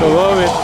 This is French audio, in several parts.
Devam et.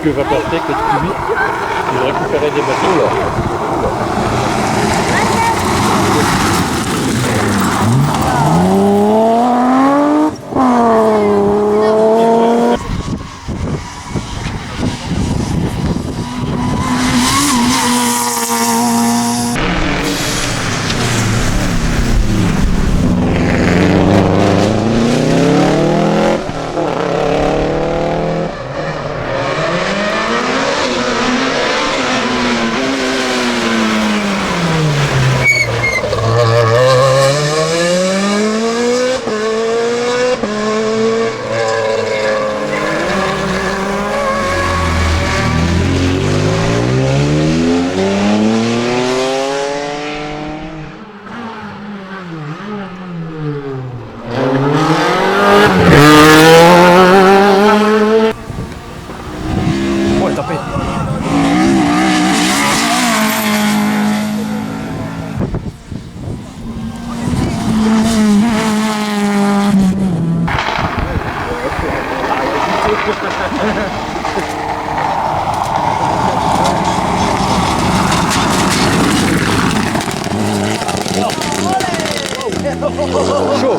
que Vaportec, le plus vite, ils récupéraient des bateaux là. Oh, elle tapait. Chaud.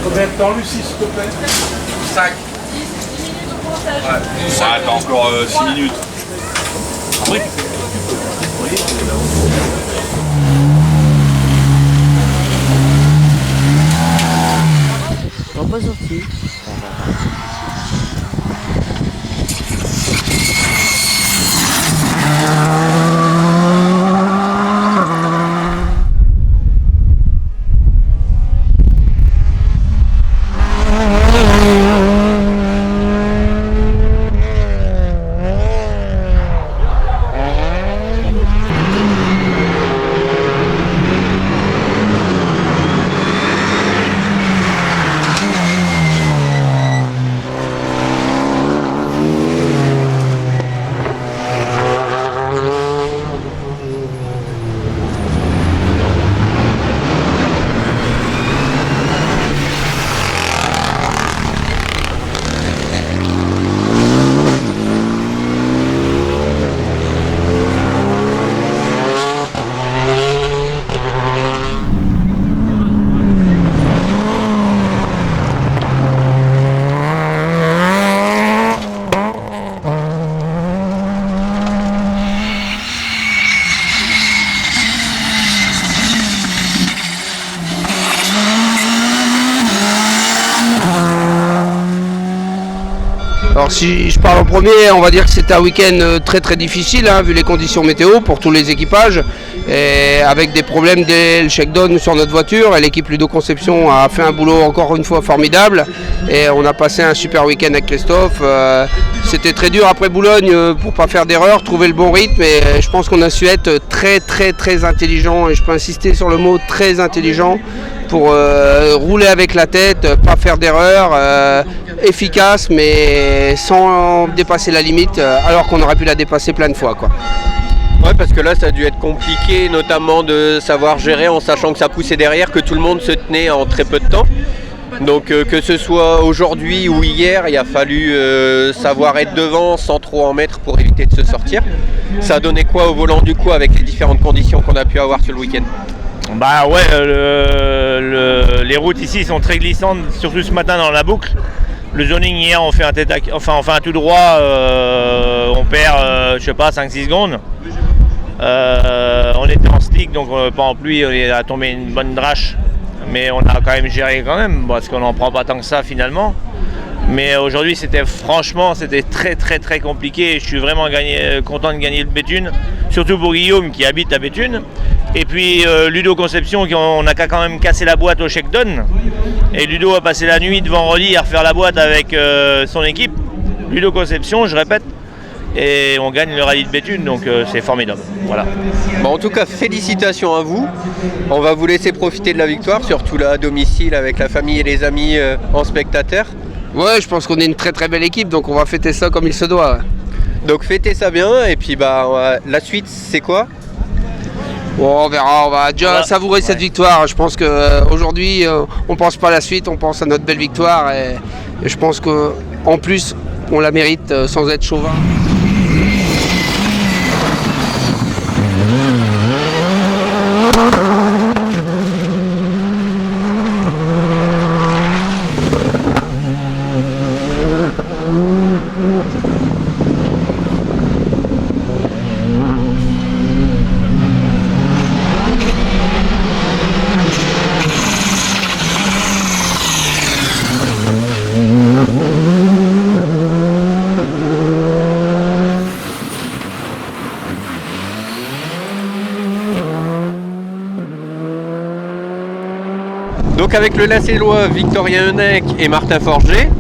Combien de temps, Lucie, s'il te plaît? 5. Ouais, ça attend encore 6 minutes. Oui. On va pas sortir. Alors si je parle en premier, on va dire que c'était un week-end très très difficile, hein, vu les conditions météo pour tous les équipages, et avec des problèmes dès le shakedown sur notre voiture. Et l'équipe Ludo Conception a fait un boulot encore une fois formidable, et on a passé un super week-end avec Christophe. C'était très dur après Boulogne pour pas faire d'erreur, trouver le bon rythme, et je pense qu'on a su être très très très intelligent, et je peux insister sur le mot très intelligent, pour rouler avec la tête, pas faire d'erreur, efficace mais sans dépasser la limite, alors qu'on aurait pu la dépasser plein de fois, quoi. Ouais, parce que là ça a dû être compliqué, notamment de savoir gérer en sachant que ça poussait derrière, que tout le monde se tenait en très peu de temps. Donc que ce soit aujourd'hui ou hier, il a fallu savoir être devant sans trop en mettre pour éviter de se sortir. Ça a donné quoi au volant du coup avec les différentes conditions qu'on a pu avoir sur le week-end? Bah ouais, les routes ici sont très glissantes, surtout ce matin dans la boucle. Le zoning hier, on fait un tout droit, on perd, je sais pas, 5-6 secondes. On était en slick, donc pas en pluie, on a tombé une bonne drache. Mais on a quand même géré parce qu'on n'en prend pas tant que ça finalement. Mais aujourd'hui c'était très très très compliqué. Je suis vraiment content de gagner le Béthune, surtout pour Guillaume qui habite à Béthune. Et puis Ludo Conception, on a quand même cassé la boîte au shakedown. Et Ludo a passé la nuit de vendredi à refaire la boîte avec son équipe. Ludo Conception, je répète. Et on gagne le rallye de Béthune, donc c'est formidable. Voilà. Bon, en tout cas, félicitations à vous. On va vous laisser profiter de la victoire, surtout là à domicile avec la famille et les amis en spectateur. Ouais, je pense qu'on est une très très belle équipe, donc on va fêter ça comme il se doit. Donc fêtez ça bien, et puis la suite c'est quoi? Bon, on verra, on va déjà savourer cette victoire. Je pense qu'aujourd'hui, on pense pas à la suite, on pense à notre belle victoire, et je pense qu'en plus, on la mérite sans être chauvin. Donc avec le Lacélois Victorien Henneck et Martin Forger,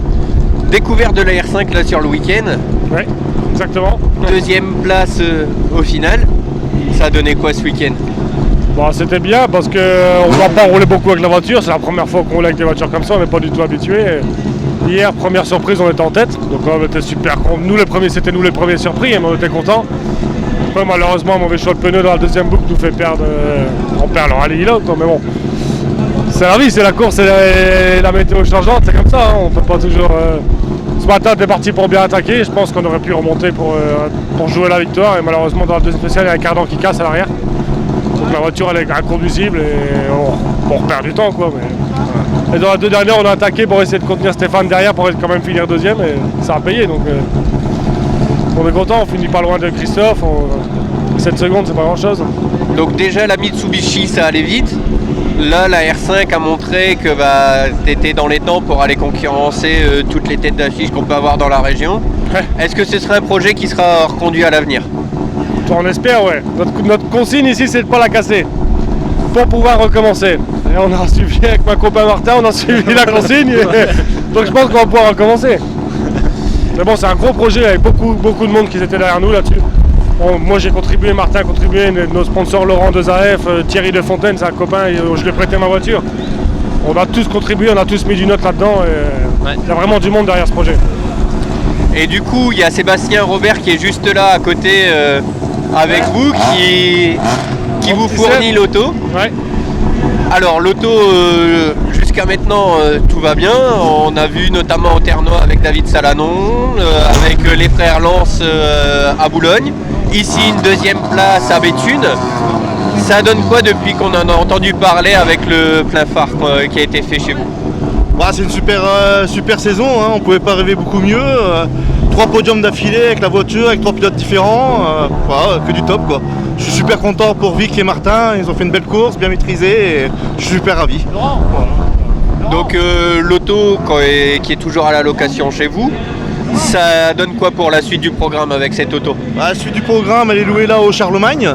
découverte de la R5 là sur le week-end. Oui, exactement. Deuxième place au final. Ça a donné quoi ce week-end? Bon, c'était bien parce qu'on ne va pas rouler beaucoup avec la voiture. C'est la première fois qu'on roule avec des voitures comme ça, on n'est pas du tout habitué. Hier, première surprise, on était en tête. Donc on était super contents. C'était nous les premiers surpris, mais on était contents. Après, malheureusement, un mauvais choix de pneu dans la deuxième boucle nous fait perdre. On perd le rallye là, quoi, mais bon. C'est la vie, c'est la course et la météo changeante, c'est comme ça, hein. On peut pas toujours... Ce matin, on est parti pour bien attaquer. Je pense qu'on aurait pu remonter pour jouer la victoire. Et malheureusement, dans la deuxième spéciale, il y a un cardan qui casse à l'arrière. Donc la voiture, elle est inconduisible et on perd du temps, quoi. Mais... Et dans la deux dernières, on a attaqué pour essayer de contenir Stéphane derrière pour quand même finir deuxième. Et ça a payé, donc on est content. On finit pas loin de Christophe. 7 secondes, c'est pas grand-chose. Donc déjà, la Mitsubishi, ça allait vite. Là, la R5 a montré que tu étais dans les temps pour aller concurrencer toutes les têtes d'affiche qu'on peut avoir dans la région. Ouais. Est-ce que ce serait un projet qui sera reconduit à l'avenir? On espère, ouais. Notre consigne ici, c'est de ne pas la casser pour pouvoir recommencer. Et on a suivi avec ma copain Martin, on a suivi la consigne. Donc je pense qu'on va pouvoir recommencer. Mais bon, c'est un gros projet avec beaucoup de monde qui était derrière nous là-dessus. Moi j'ai contribué, Martin a contribué, nos sponsors Laurent Dezaf, Thierry Defontaine, c'est un copain, je lui ai prêté ma voiture. On a tous contribué, on a tous mis du note là-dedans et il y a vraiment du monde derrière ce projet. Et du coup, il y a Sébastien Robert qui est juste là à côté avec vous, qui vous fournit l'auto. Ouais. Alors l'auto, jusqu'à maintenant, tout va bien. On a vu notamment au Ternois avec David Salanon, avec les frères Lance à Boulogne. Ici, une deuxième place à Béthune. Ça donne quoi depuis qu'on en a entendu parler avec le plein phare qui a été fait chez vous? C'est une super saison, hein. On ne pouvait pas rêver beaucoup mieux. 3 podiums d'affilée avec la voiture, avec 3 pilotes différents. Que du top, quoi. Je suis super content pour Vic et Martin. Ils ont fait une belle course, bien maîtrisée. Et je suis super ravi. Donc l'auto qui est toujours à la location chez vous. Ça donne quoi pour la suite du programme avec cette auto? La suite du programme, elle est louée là au Charlemagne.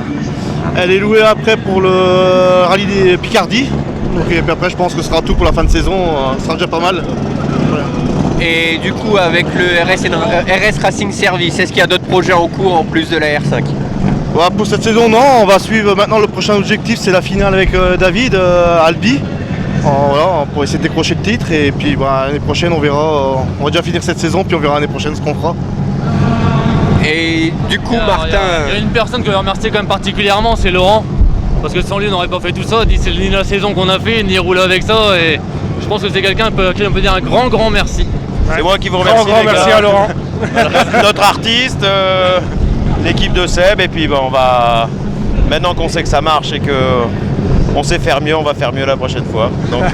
Elle est louée après pour le rallye des Picardie. Donc, et puis après, je pense que ce sera tout pour la fin de saison. Ce sera déjà pas mal. Voilà. Et du coup, avec le RS Racing Service, est-ce qu'il y a d'autres projets en cours en plus de la R5? Voilà, pour cette saison, non. On va suivre maintenant le prochain objectif, c'est la finale avec David Albi. Voilà, pour essayer de décrocher le titre. Et puis l'année prochaine, on verra. On va déjà finir cette saison, puis on verra l'année prochaine ce qu'on fera. Et du coup, Martin... Il y a une personne que je veux remercier quand même particulièrement, c'est Laurent. Parce que sans lui, on n'aurait pas fait tout ça. C'est ni la saison qu'on a fait, ni rouler avec ça. Et je pense que c'est quelqu'un à qui on peut dire un grand merci. C'est moi qui vous remercie. Grand merci à Laurent. Notre artiste, l'équipe de Seb, et puis on va, maintenant qu'on sait que ça marche et qu'on sait faire mieux, on va faire mieux la prochaine fois. Donc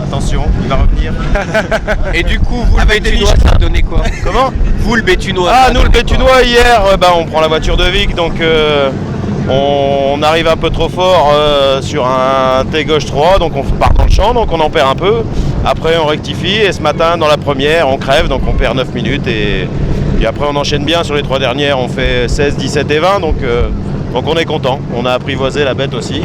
attention, il va revenir. Et du coup, vous, le Béthunois, ça a donné quoi? Comment? Vous, le Béthunois. Ah, nous le Béthunois, hier, on prend la voiture de Vic, donc on arrive un peu trop fort sur un T gauche 3, donc on part dans le champ, donc on en perd un peu. Après on rectifie et ce matin dans la première on crève, donc on perd 9 minutes et après on enchaîne bien sur les 3 dernières, on fait 16, 17 et 20, donc on est content. On a apprivoisé la bête aussi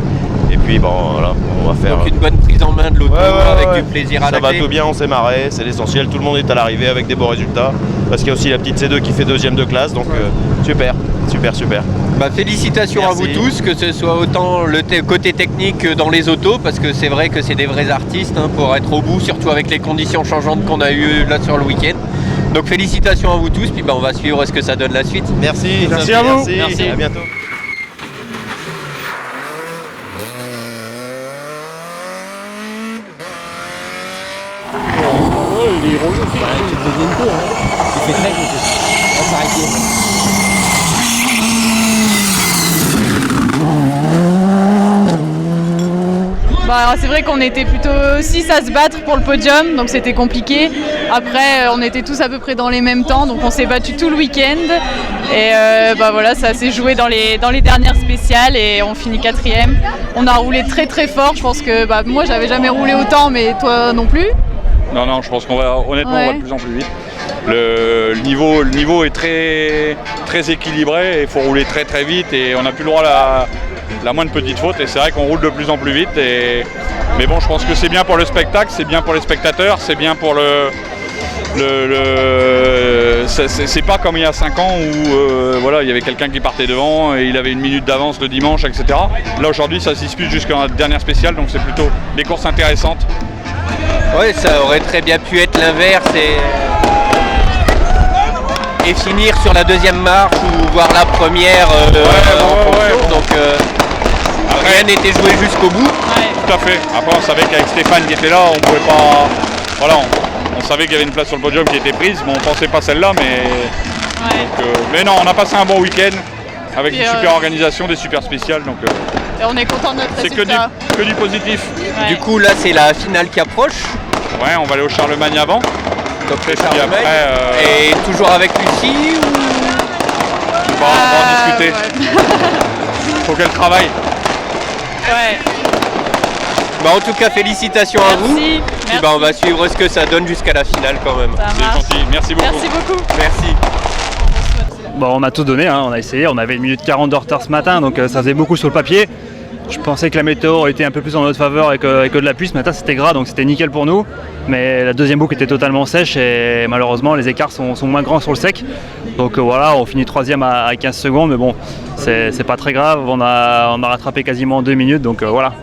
et puis voilà, on va faire... Donc une bonne prise en main de l'auto avec du plaisir à la clé. Ça va tout bien, on s'est marré, c'est l'essentiel, tout le monde est à l'arrivée avec des beaux résultats parce qu'il y a aussi la petite C2 qui fait 2e de classe, donc super. Félicitations. Merci. À vous tous, que ce soit autant le côté technique que dans les autos, parce que c'est vrai que c'est des vrais artistes pour être au bout, surtout avec les conditions changeantes qu'on a eues là sur le week-end. Donc félicitations à vous tous, puis on va suivre ce que ça donne la suite. Merci. Merci à vous. Merci. À bientôt. C'est vrai qu'on était plutôt 6 à se battre pour le podium, donc c'était compliqué. Après, on était tous à peu près dans les mêmes temps, donc on s'est battu tout le week-end. Et ça s'est joué dans les dernières spéciales et on finit 4e. On a roulé très fort, je pense que moi j'avais jamais roulé autant, mais toi non plus. Non, je pense qu'on va, honnêtement, on va de plus en plus vite. Le niveau est très équilibré et il faut rouler très vite et on n'a plus le droit à la moindre petite faute et c'est vrai qu'on roule de plus en plus vite. Mais bon, je pense que c'est bien pour le spectacle, c'est bien pour les spectateurs, c'est bien pour c'est pas comme il y a 5 ans où il y avait quelqu'un qui partait devant et il avait 1 minute d'avance le dimanche, etc. Là aujourd'hui ça se dispute jusqu'à la dernière spéciale, donc c'est plutôt des courses intéressantes. Ouais, ça aurait très bien pu être l'inverse et finir sur la 2e marche ou voir la première donc rien n'était joué jusqu'au bout. Tout à fait. Après on savait qu'avec Stéphane qui était là, on pouvait pas... Voilà, on savait qu'il y avait une place sur le podium qui était prise, mais on pensait pas celle-là, mais non, on a passé un bon week-end avec une super organisation, des super spéciales, donc et on est content de notre résultat. C'est que du positif. Ouais. Du coup là c'est la finale qui approche. Ouais, on va aller au Charlemagne avant. Donc le Charlemagne. Et toujours avec Lucie ou... On va en discuter. Faut qu'elle travaille. Ouais. En tout cas félicitations à vous. Merci. Puis on va suivre ce que ça donne jusqu'à la finale quand même. C'est gentil, merci beaucoup. Merci beaucoup. Merci. On a tout donné, on a essayé, on avait 1 minute 40 de retard ce matin, donc ça faisait beaucoup sur le papier. Je pensais que la météo était un peu plus en notre faveur et que de la pluie. Ce matin c'était gras, donc c'était nickel pour nous. Mais la 2e boucle était totalement sèche et malheureusement les écarts sont moins grands sur le sec. Donc on finit 3e à 15 secondes, mais bon, c'est pas très grave. On a rattrapé quasiment 2 minutes, donc voilà.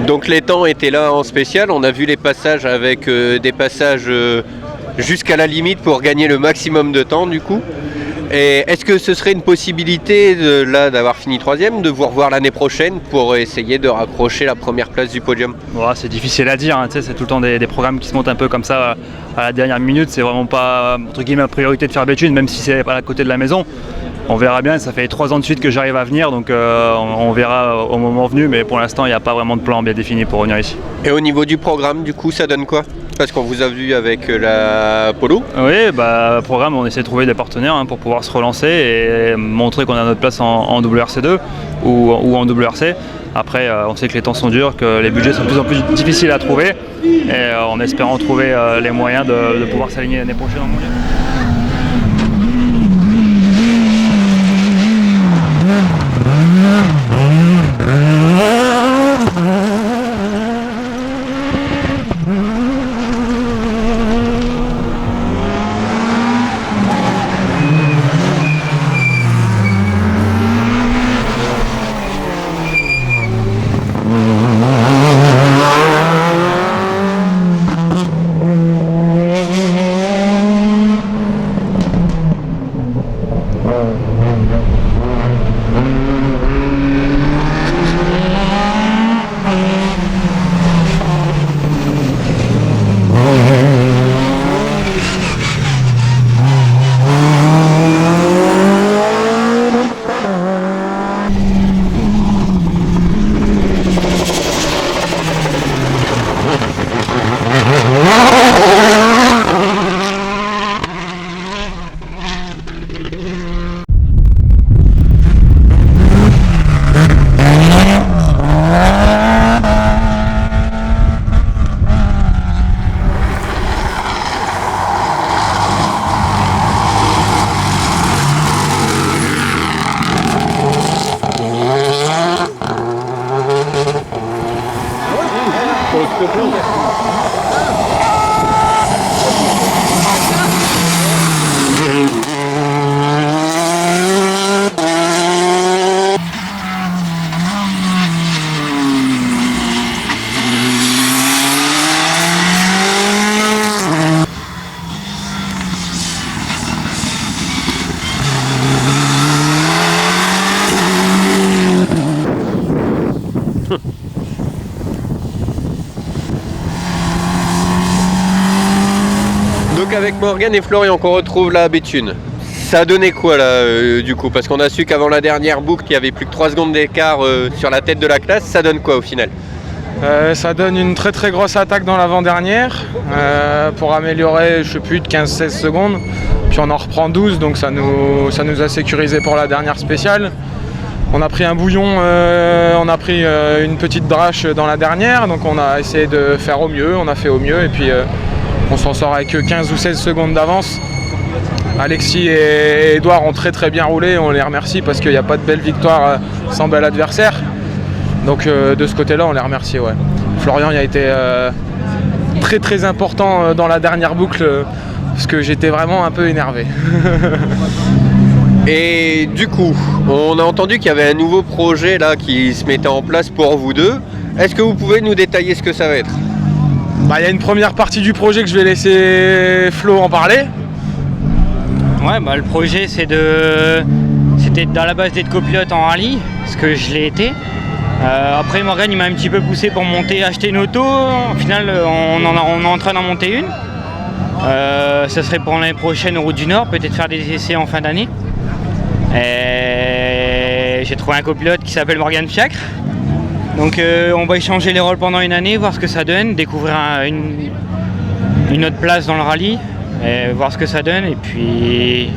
Donc les temps étaient là en spécial, on a vu les passages avec des passages jusqu'à la limite pour gagner le maximum de temps du coup. Et est-ce que ce serait une possibilité d'avoir fini 3e, de vous revoir l'année prochaine pour essayer de raccrocher la première place du podium? C'est difficile à dire, c'est tout le temps des programmes qui se montent un peu comme ça à la dernière minute. C'est vraiment pas entre guillemets ma priorité de faire Béthune, même si c'est pas à côté de la maison. On verra bien, ça fait 3 ans de suite que j'arrive à venir, donc on verra au moment venu, mais pour l'instant il n'y a pas vraiment de plan bien défini pour venir ici. Et au niveau du programme, du coup, ça donne quoi? Parce qu'on vous a vu avec la Polo. Oui, programme, on essaie de trouver des partenaires pour pouvoir se relancer et montrer qu'on a notre place en WRC2 ou en WRC. Après, on sait que les temps sont durs, que les budgets sont de plus en plus difficiles à trouver, et en espérant trouver les moyens de pouvoir s'aligner l'année prochaine en mondial. Donc avec Morgan et Florian qu'on retrouve là à Béthune, ça a donné quoi là du coup? Parce qu'on a su qu'avant la dernière boucle il y avait plus que 3 secondes d'écart sur la tête de la classe, ça donne quoi au final? Ça donne une très très grosse attaque dans l'avant-dernière pour améliorer, je sais plus, de 15-16 secondes. Puis on en reprend 12, donc ça nous a sécurisé pour la dernière spéciale. On a pris un bouillon, on a pris une petite drache dans la dernière, donc on a essayé de faire au mieux, on a fait au mieux et puis on s'en sort avec 15 ou 16 secondes d'avance. Alexis et Edouard ont très très bien roulé, on les remercie parce qu'il n'y a pas de belle victoire sans bel adversaire. Donc de ce côté-là, on les remercie. Ouais. Florian il a été très très important dans la dernière boucle parce que j'étais vraiment un peu énervé. Et du coup, on a entendu qu'il y avait un nouveau projet là qui se mettait en place pour vous deux. Est-ce que vous pouvez nous détailler ce que ça va être? Il y a une première partie du projet que je vais laisser Flo en parler. Ouais, le projet c'était à la base d'être copilote en rallye, parce que je l'ai été. Après Morgan il m'a un petit peu poussé pour acheter une auto. Au final on est en train d'en monter une. Ça serait pour l'année prochaine aux Routes du Nord, peut-être faire des essais en fin d'année. Et j'ai trouvé un copilote qui s'appelle Morgan Fiacre. Donc on va échanger les rôles pendant une année, voir ce que ça donne, découvrir une autre place dans le rallye, et voir ce que ça donne. Et puis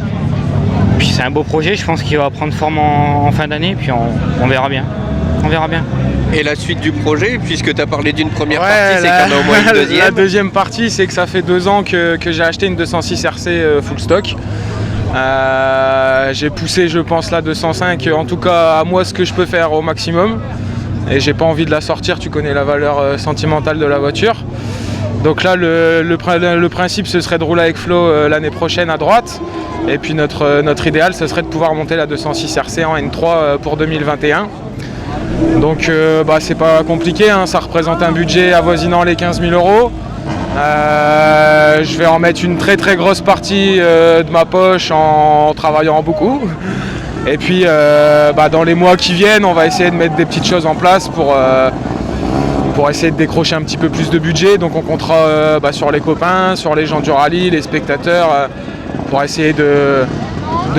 c'est un beau projet, je pense qu'il va prendre forme en fin d'année, puis on verra bien. On verra bien. Et la suite du projet, puisque tu as parlé d'une première partie, c'est qu'il y en a au moins une deuxième. La deuxième partie, c'est que ça fait 2 ans que j'ai acheté une 206 RC full stock. J'ai poussé, je pense, la 205, en tout cas à moi, ce que je peux faire au maximum. Et j'ai pas envie de la sortir, tu connais la valeur sentimentale de la voiture. Donc là, le principe, ce serait de rouler avec Flo l'année prochaine à droite. Et puis notre idéal, ce serait de pouvoir monter la 206 RC en N3 pour 2021. Donc c'est pas compliqué, hein, ça représente un budget avoisinant les 15 000 €. Je vais en mettre une très très grosse partie de ma poche en travaillant beaucoup. Et puis dans les mois qui viennent, on va essayer de mettre des petites choses en place pour essayer de décrocher un petit peu plus de budget. Donc on comptera sur les copains, sur les gens du rallye, les spectateurs, pour essayer de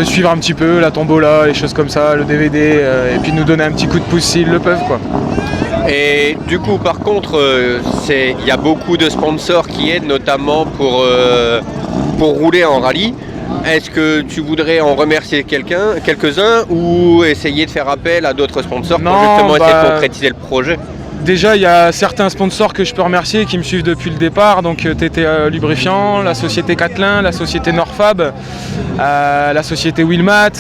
suivre un petit peu la tombola, les choses comme ça, le DVD, et puis nous donner un petit coup de pouce s'ils le peuvent, quoi. Et du coup, par contre, il y a beaucoup de sponsors qui aident, notamment pour rouler en rallye. Est-ce que tu voudrais en remercier quelques-uns ou essayer de faire appel à d'autres sponsors pour justement essayer de concrétiser le projet? Déjà, il y a certains sponsors que je peux remercier qui me suivent depuis le départ, donc TT Lubrifiant, la société Catelin, la société Norfab, la société Wilmat.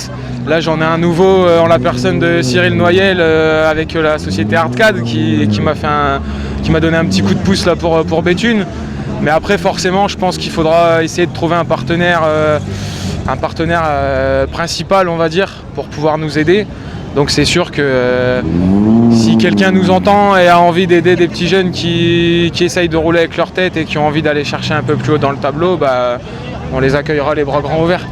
Là, j'en ai un nouveau en la personne de Cyril Noyel avec la société Hardcad qui m'a donné un petit coup de pouce là pour Béthune. Mais après, forcément, je pense qu'il faudra essayer de trouver un partenaire principal, on va dire, pour pouvoir nous aider. Donc c'est sûr que si quelqu'un nous entend et a envie d'aider des petits jeunes qui essayent de rouler avec leur tête et qui ont envie d'aller chercher un peu plus haut dans le tableau, on les accueillera les bras grands ouverts.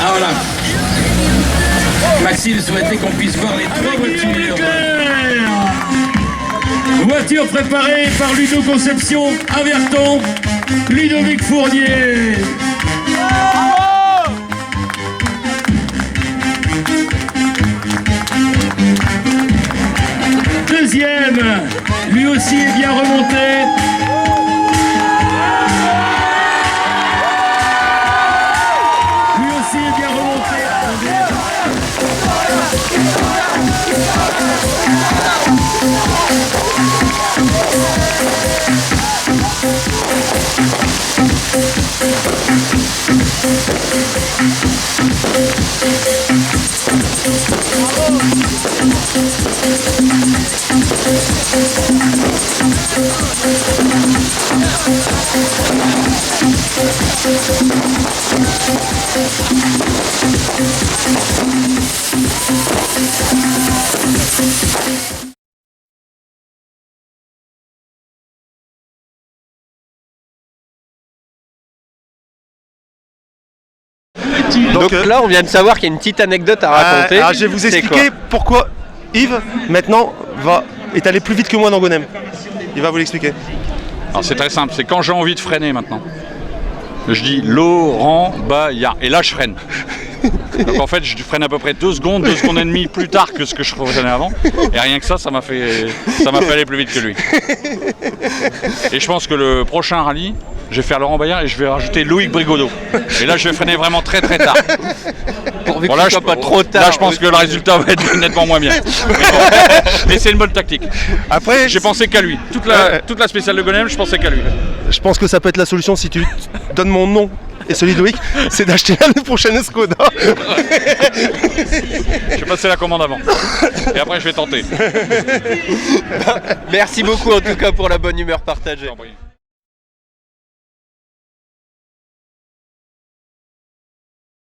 Voilà. Maxime souhaitait qu'on puisse voir les trois voitures. Voiture préparée par Ludo Conception, Averton, Ludovic Fournier. Deuxième, lui aussi est bien remonté. Donc là, on vient de savoir qu'il y a une petite anecdote à raconter. Je vais vous expliquer pourquoi Yves, maintenant, est allé plus vite que moi dans Gonem. Il va vous l'expliquer. Alors c'est très simple, c'est quand j'ai envie de freiner maintenant. Je dis Laurent Bayard, et là je freine. Donc en fait je freine à peu près 2 secondes et demie plus tard que ce que je freinais avant. Et rien que ça m'a fait aller plus vite que lui. Et je pense que le prochain rallye, je vais faire Laurent Bayard et je vais rajouter Loïc Brigodeau. Et là je vais freiner vraiment très tard. Pourvu que ce soit pas trop tard. Là je pense que le résultat va être nettement moins bien. Mais c'est une bonne tactique. Après, j'ai pensé qu'à lui. Toute la spéciale de Gonem, je pensais qu'à lui. Je pense que ça peut être la solution si tu donnes mon nom et celui de Loïc, c'est d'acheter l'année prochaine Skoda. Je vais passer la commande avant. Et après je vais tenter. Merci beaucoup en tout cas pour la bonne humeur partagée.